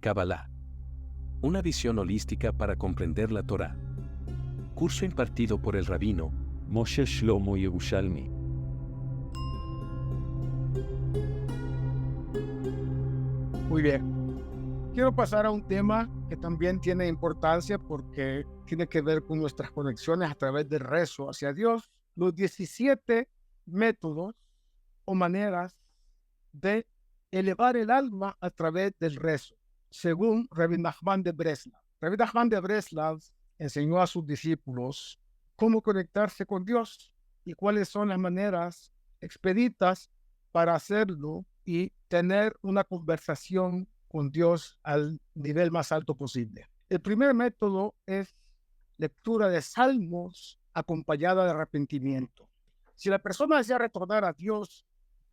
Kabbalah. Una visión holística para comprender la Torá. Curso impartido por el rabino Moshe Shlomo Yerushalmi. Muy bien. Quiero pasar a un tema que también tiene importancia porque tiene que ver con nuestras conexiones a través del rezo hacia Dios. Los 17 métodos o maneras de elevar el alma a través del rezo, según Rabbi Nachman de Breslav. Rabbi Nachman de Breslav enseñó a sus discípulos cómo conectarse con Dios y cuáles son las maneras expeditas para hacerlo y tener una conversación con Dios al nivel más alto posible. El primer método es lectura de salmos acompañada de arrepentimiento. Si la persona desea retornar a Dios,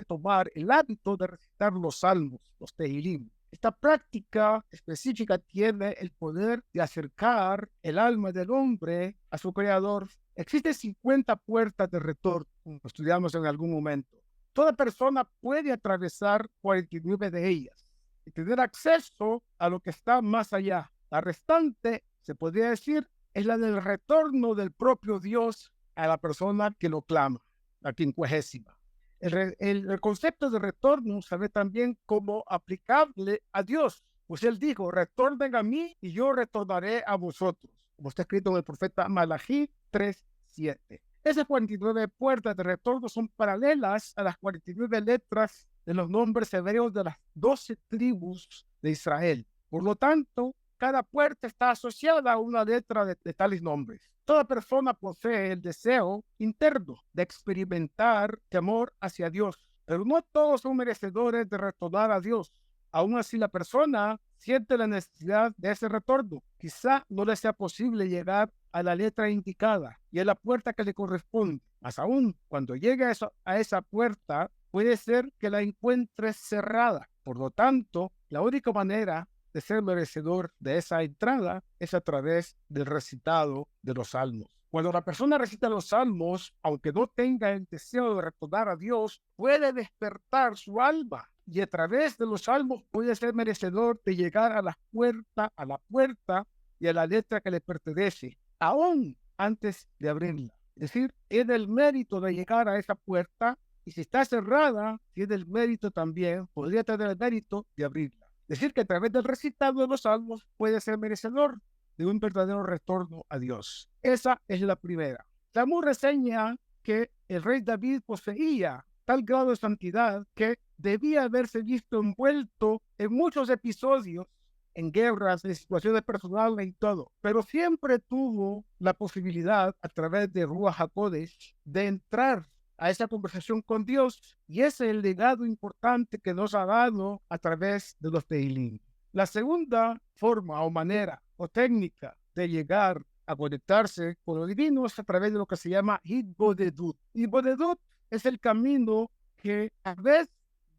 tomar el hábito de recitar los salmos, los tehilim. Esta práctica específica tiene el poder de acercar el alma del hombre a su creador. Existen 50 puertas de retorno, como estudiamos en algún momento. Toda persona puede atravesar 49 de ellas y tener acceso a lo que está más allá. La restante, se podría decir, es la del retorno del propio Dios a la persona que lo clama, la 50ª. El concepto de retorno se ve también como aplicable a Dios, pues él dijo: retornen a mí y yo retornaré a vosotros, como está escrito en el profeta Malachi 3:7. Esas 49 puertas de retorno son paralelas a las 49 letras de los nombres hebreos de las 12 tribus de Israel. Por lo tanto, cada puerta está asociada a una letra de tales nombres. Toda persona posee el deseo interno de experimentar temor hacia Dios, pero no todos son merecedores de retornar a Dios. Aún así, la persona siente la necesidad de ese retorno. Quizá no le sea posible llegar a la letra indicada y a la puerta que le corresponde. Más aún, cuando llegue a esa puerta, puede ser que la encuentre cerrada. Por lo tanto, la única manera de ser merecedor de esa entrada es a través del recitado de los salmos. Cuando la persona recita los salmos, aunque no tenga el deseo de retornar a Dios, puede despertar su alma y a través de los salmos puede ser merecedor de llegar a la puerta y a la letra que le pertenece, aún antes de abrirla. Es decir, tiene el mérito de llegar a esa puerta, y si está cerrada, tiene el mérito también, podría tener el mérito de abrirla. Es decir, que a través del recitado de los salmos puede ser merecedor de un verdadero retorno a Dios. Esa es la primera. Talmud reseña que el rey David poseía tal grado de santidad que debía haberse visto envuelto en muchos episodios, en guerras, en situaciones personales y todo, pero siempre tuvo la posibilidad a través de Ruach HaKodesh de entrar a esa conversación con Dios, y ese es el legado importante que nos ha dado a través de los Tehilim. La segunda forma o manera o técnica de llegar a conectarse con lo divino es a través de lo que se llama Hitbodedut. Hitbodedut es el camino que, a vez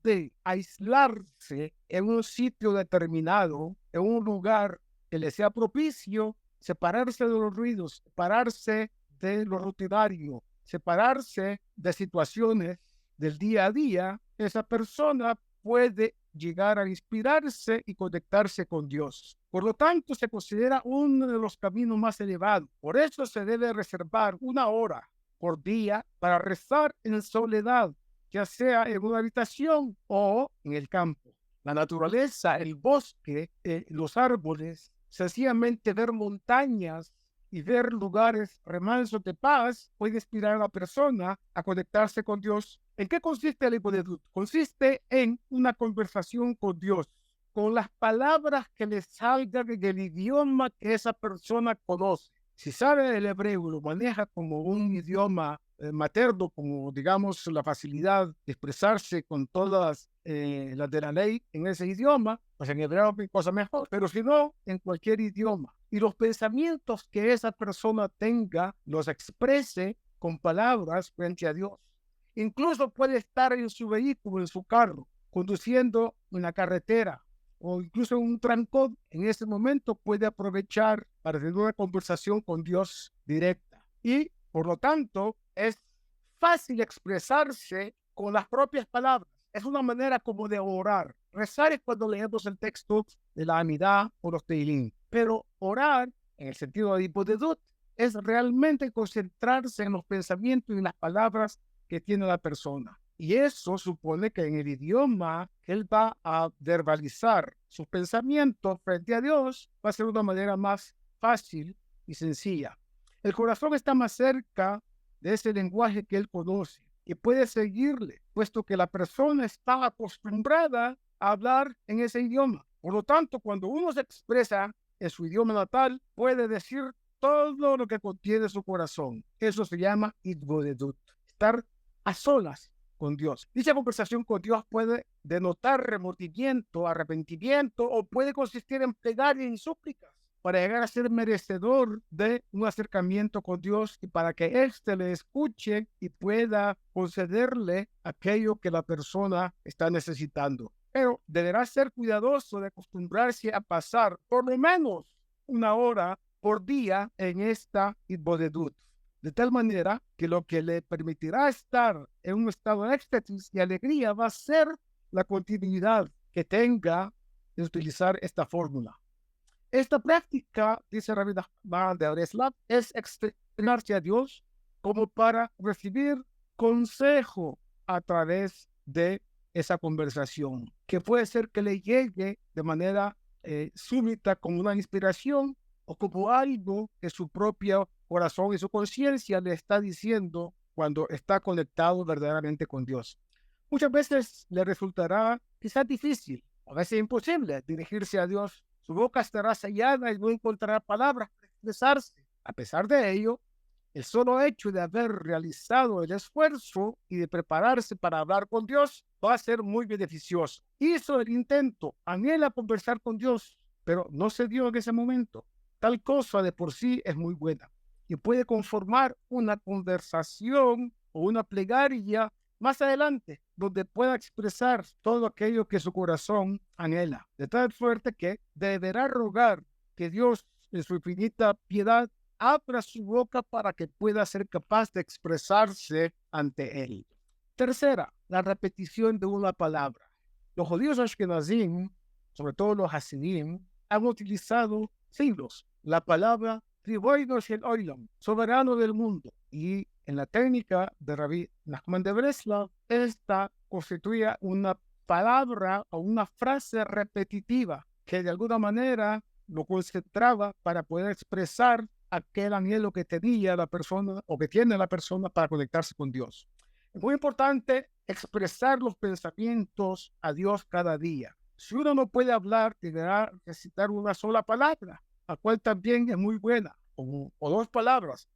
de aislarse en un sitio determinado, en un lugar que le sea propicio, separarse de los ruidos, separarse de lo rutinario, separarse de situaciones del día a día, esa persona puede llegar a inspirarse y conectarse con Dios. Por lo tanto, se considera uno de los caminos más elevados. Por eso se debe reservar 1 hora por día para rezar en soledad, ya sea en una habitación o en el campo. La naturaleza, el bosque, los árboles, sencillamente ver montañas y ver lugares remansos de paz puede inspirar a la persona a conectarse con Dios. ¿En qué consiste el Hitbodedut? Consiste en una conversación con Dios, con las palabras que le salgan del idioma que esa persona conoce. Si sabe el hebreo, lo maneja como un idioma materno, como digamos la facilidad de expresarse con todas las de la ley en ese idioma, pues en hebreo es cosa mejor, pero si no, en cualquier idioma. Y los pensamientos que esa persona tenga los exprese con palabras frente a Dios. Incluso puede estar en su vehículo, en su carro, conduciendo en la carretera o incluso en un trancón. En ese momento puede aprovechar para tener una conversación con Dios directa. Y, por lo tanto, es fácil expresarse con las propias palabras. es una manera como de orar. Rezar es cuando leemos el texto de la Amidá o los Teilín. Pero orar, en el sentido de Hipodedut, es realmente concentrarse en los pensamientos y en las palabras que tiene la persona. Y eso supone que en el idioma que él va a verbalizar sus pensamientos frente a Dios va a ser una manera más fácil y sencilla. El corazón está más cerca de ese lenguaje que él conoce y puede seguirle, puesto que la persona está acostumbrada a hablar en ese idioma. Por lo tanto, cuando uno se expresa en su idioma natal, puede decir todo lo que contiene su corazón. Eso se llama Itbodedut, estar a solas con Dios. Dicha conversación con Dios puede denotar remordimiento, arrepentimiento, o puede consistir en plegaria y súplicas para llegar a ser merecedor de un acercamiento con Dios y para que éste le escuche y pueda concederle aquello que la persona está necesitando. Pero deberá ser cuidadoso de acostumbrarse a pasar por lo menos 1 hora por día en esta Itbodedut, de tal manera que lo que le permitirá estar en un estado de éxtasis y alegría va a ser la continuidad que tenga de utilizar esta fórmula. Esta práctica, dice Rabbi Nachman de Breslav, es externarse a Dios como para recibir consejo a través de esa conversación, que puede ser que le llegue de manera súbita como una inspiración o como algo que su propio corazón y su conciencia le está diciendo cuando está conectado verdaderamente con Dios. Muchas veces le resultará quizás difícil, a veces imposible dirigirse a Dios. Su boca estará sellada y no encontrará palabras para expresarse. A pesar de ello, el solo hecho de haber realizado el esfuerzo y de prepararse para hablar con Dios va a ser muy beneficioso. Hizo el intento, anhela conversar con Dios, pero no se dio en ese momento. Tal cosa de por sí es muy buena y puede conformar una conversación o una plegaria más adelante, donde pueda expresar todo aquello que su corazón anhela, de tal suerte que deberá rogar que Dios, en su infinita piedad, abra su boca para que pueda ser capaz de expresarse ante él. Tercera, la repetición de una palabra. Los judíos ashkenazim, sobre todo los hasidim, han utilizado siglos la palabra Ribono shel Olam, soberano del mundo, y en la técnica de Rabbi Nachman de Breslav, esta constituía una palabra o una frase repetitiva que de alguna manera lo concentraba para poder expresar aquel anhelo que tenía la persona o que tiene la persona para conectarse con Dios. Es muy importante expresar los pensamientos a Dios cada día. Si uno no puede hablar, deberá recitar una sola palabra, la cual también es muy buena, o 2 palabras.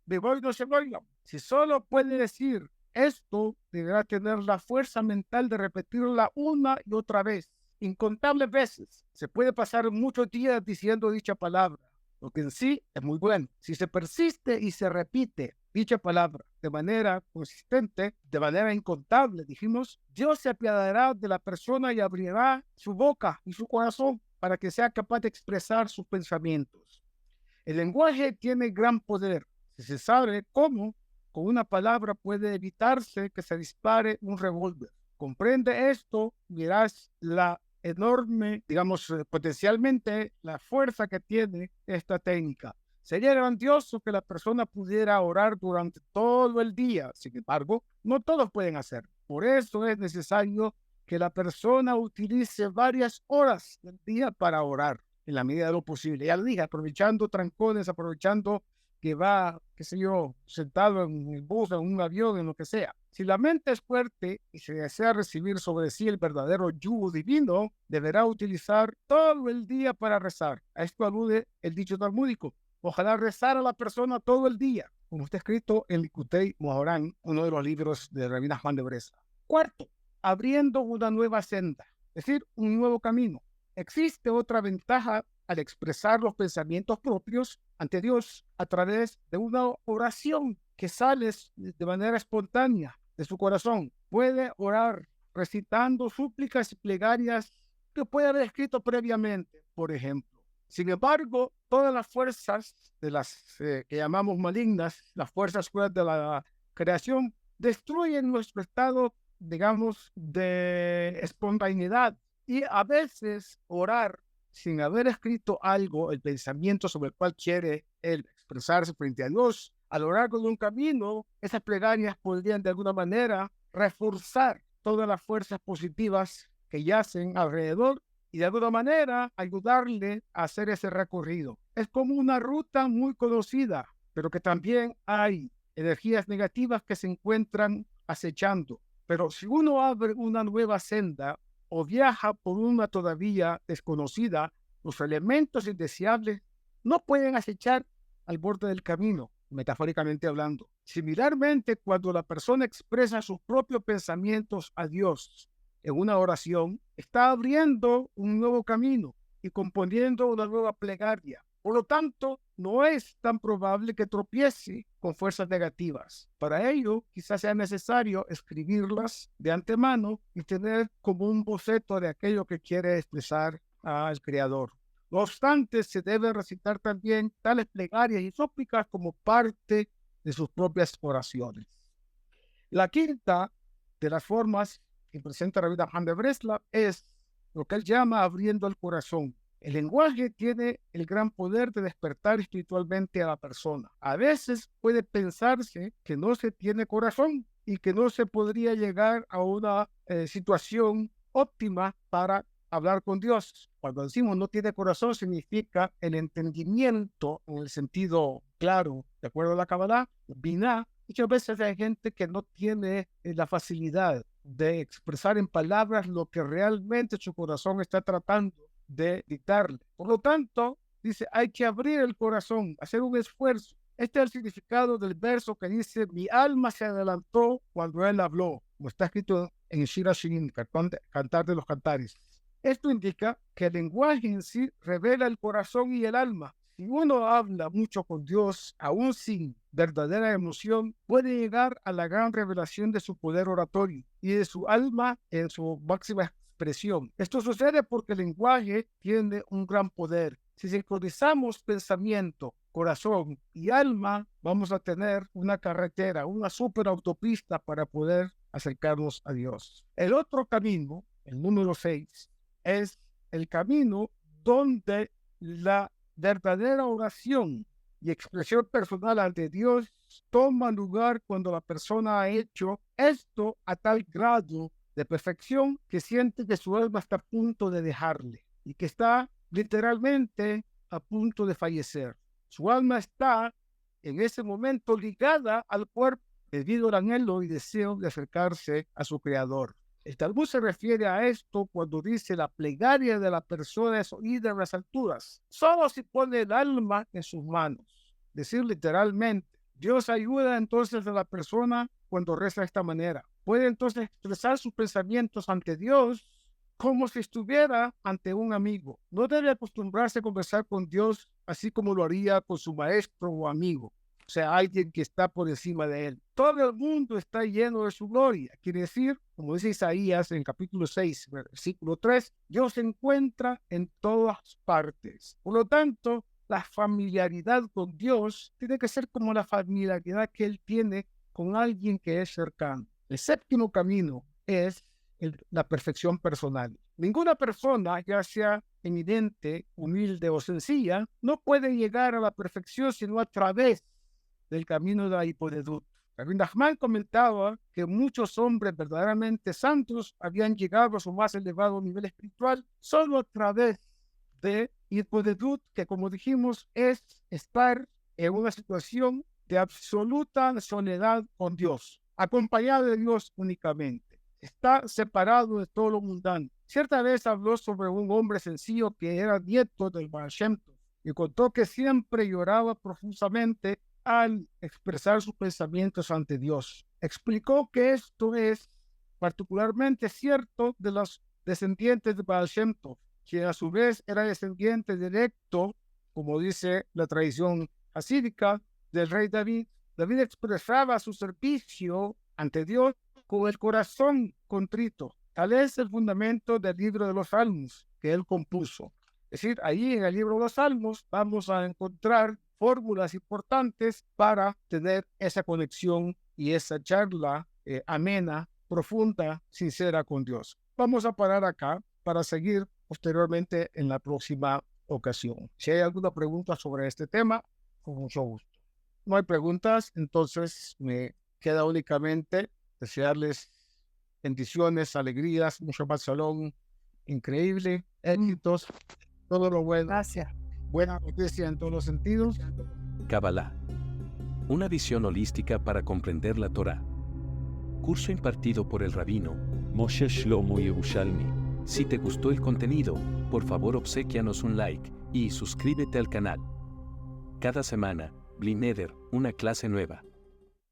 Si solo puede decir esto, deberá tener la fuerza mental de repetirla una y otra vez, incontables veces. Se puede pasar muchos días diciendo dicha palabra, lo que en sí es muy bueno. Si se persiste y se repite dicha palabra de manera consistente, de manera incontable, dijimos, Dios se apiadará de la persona y abrirá su boca y su corazón para que sea capaz de expresar sus pensamientos. El lenguaje tiene gran poder. Si se sabe cómo, con una palabra puede evitarse que se dispare un revólver. Comprende esto, verás la enorme, digamos, potencialmente la fuerza que tiene esta técnica. Sería grandioso que la persona pudiera orar durante todo el día. Sin embargo, no todos pueden hacerlo. Por eso es necesario que la persona utilice varias horas del día para orar en la medida de lo posible. Ya le dije, aprovechando trancones, aprovechando que va, qué sé yo, sentado en el bus, en un avión, en lo que sea. Si la mente es fuerte y se desea recibir sobre sí el verdadero yugo divino, deberá utilizar todo el día para rezar. A esto alude el dicho talmúdico. Ojalá rezara la persona todo el día, como está escrito en Likutei Moharan, uno de los libros de Rabbi Nachman de Breslav. Cuarto, abriendo una nueva senda, es decir, un nuevo camino. Existe otra ventaja al expresar los pensamientos propios ante Dios a través de una oración que sale de manera espontánea de su corazón. Puede orar recitando súplicas y plegarias que puede haber escrito previamente, por ejemplo. Sin embargo, todas las fuerzas de las que llamamos malignas, las fuerzas fuera de la creación, destruyen nuestro estado digamos, de espontaneidad. Y a veces orar sin haber escrito algo, el pensamiento sobre el cual quiere él expresarse frente a Dios, a lo largo de un camino, esas plegarias podrían de alguna manera reforzar todas las fuerzas positivas que yacen alrededor y de alguna manera ayudarle a hacer ese recorrido. Es como una ruta muy conocida, pero que también hay energías negativas que se encuentran acechando. Pero si uno abre una nueva senda o viaja por una todavía desconocida, los elementos indeseables no pueden acechar al borde del camino, metafóricamente hablando. Similarmente, cuando la persona expresa sus propios pensamientos a Dios en una oración, está abriendo un nuevo camino y componiendo una nueva plegaria. Por lo tanto, no es tan probable que tropiece con fuerzas negativas. Para ello, quizás sea necesario escribirlas de antemano y tener como un boceto de aquello que quiere expresar al Creador. No obstante, se deben recitar también tales plegarias y súplicas como parte de sus propias oraciones. La quinta de las formas que presenta Rabbi Nachman de Breslav es lo que él llama abriendo el corazón. El lenguaje tiene el gran poder de despertar espiritualmente a la persona. A veces puede pensarse que no se tiene corazón y que no se podría llegar a una situación óptima para hablar con Dios. Cuando decimos no tiene corazón, significa el entendimiento en el sentido claro, de acuerdo a la Kabbalah, Binah. Muchas veces hay gente que no tiene la facilidad de expresar en palabras lo que realmente su corazón está tratando de dictarle. Por lo tanto, dice, hay que abrir el corazón, hacer un esfuerzo. Este es el significado del verso que dice, mi alma se adelantó cuando él habló, como está escrito en Shira Shirin, Cantar de los Cantares. Esto indica que el lenguaje en sí revela el corazón y el alma. Si uno habla mucho con Dios, aún sin verdadera emoción, puede llegar a la gran revelación de su poder oratorio y de su alma en su máxima expresión. Esto sucede porque el lenguaje tiene un gran poder. Si sincronizamos pensamiento, corazón y alma, vamos a tener una carretera, una superautopista para poder acercarnos a Dios. El otro camino, el número 6, es el camino donde la verdadera oración y expresión personal ante Dios toma lugar cuando la persona ha hecho esto a tal grado de perfección que siente que su alma está a punto de dejarle y que está literalmente a punto de fallecer. Su alma está en ese momento ligada al cuerpo debido al anhelo y deseo de acercarse a su Creador. El Talmud se refiere a esto cuando dice la plegaria de la persona es oída en las alturas, solo si pone el alma en sus manos. Decir literalmente, Dios ayuda entonces a la persona cuando reza de esta manera. Puede entonces expresar sus pensamientos ante Dios como si estuviera ante un amigo. No debe acostumbrarse a conversar con Dios así como lo haría con su maestro o amigo. O sea, alguien que está por encima de él. Todo el mundo está lleno de su gloria. Quiere decir, como dice Isaías en capítulo 6, versículo 3, Dios se encuentra en todas partes. Por lo tanto, la familiaridad con Dios tiene que ser como la familiaridad que Él tiene con alguien que es cercano. El séptimo camino es la perfección personal. Ninguna persona, ya sea eminente, humilde o sencilla, no puede llegar a la perfección sino a través del camino de la hipodedut. Rabbi Nachman comentaba que muchos hombres verdaderamente santos habían llegado a su más elevado nivel espiritual solo a través de hipodedut, que como dijimos es estar en una situación de absoluta soledad con Dios, acompañado de Dios únicamente. Está separado de todo lo mundano. Cierta vez habló sobre un hombre sencillo que era nieto del Baal Shem Tov y contó que siempre lloraba profusamente al expresar sus pensamientos ante Dios. Explicó que esto es particularmente cierto de los descendientes de Baal Shem Tov, quien a su vez era descendiente directo, como dice la tradición hasídica, del rey David. David expresaba su servicio ante Dios con el corazón contrito. Tal es el fundamento del libro de los Salmos que él compuso. Es decir, allí en el libro de los Salmos vamos a encontrar fórmulas importantes para tener esa conexión y esa charla amena profunda, sincera con Dios. Vamos a parar acá para seguir posteriormente en la próxima ocasión. Si hay alguna pregunta sobre este tema, con mucho gusto. No hay preguntas, entonces me queda únicamente desearles bendiciones, alegrías, mucho más salón, increíble, éxitos, todo lo bueno. Gracias. Buena noticia en todos los sentidos. Kabbalah. Una visión holística para comprender la Torá. Curso impartido por el rabino Moshe Shlomo Yerushalmi. Si te gustó el contenido, por favor obséquianos un like y suscríbete al canal. Cada semana, Bli Neder, una clase nueva.